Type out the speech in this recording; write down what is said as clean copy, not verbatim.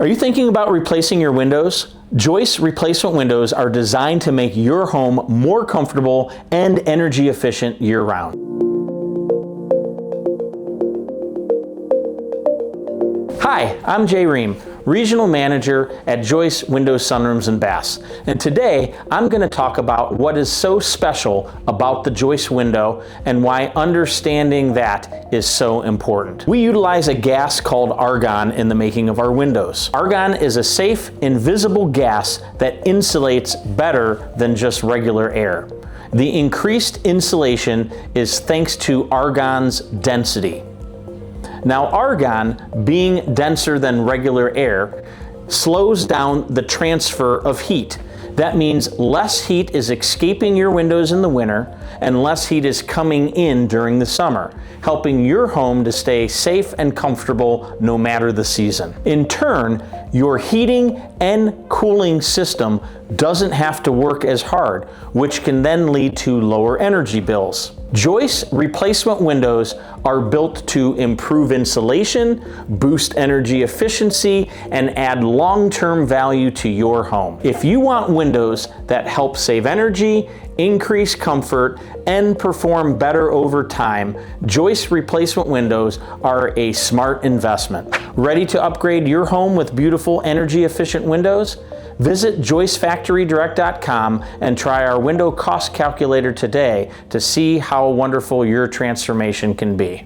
Are you thinking about replacing your windows? Joyce replacement windows are designed to make your home more comfortable and energy efficient year-round. Hi, I'm Jay Ream, Regional Manager at Joyce Windows, Sunrooms, and Baths. And today, I'm going to talk about what is so special about the Joyce window and why understanding that is so important. We utilize a gas called argon in the making of our windows. Argon is a safe, invisible gas that insulates better than just regular air. The increased insulation is thanks to argon's density. Now, argon, being denser than regular air, slows down the transfer of heat. That means less heat is escaping your windows in the winter and less heat is coming in during the summer, helping your home to stay safe and comfortable no matter the season. In turn, your heating and cooling system doesn't have to work as hard, which can then lead to lower energy bills. Joyce replacement windows are built to improve insulation, boost energy efficiency, and add long-term value to your home. If you want windows that help save energy, increase comfort, and perform better over time, Joyce replacement windows are a smart investment. Ready to upgrade your home with beautiful, energy-efficient windows? Visit joycefactorydirect.com and try our window cost calculator today to see how wonderful your transformation can be.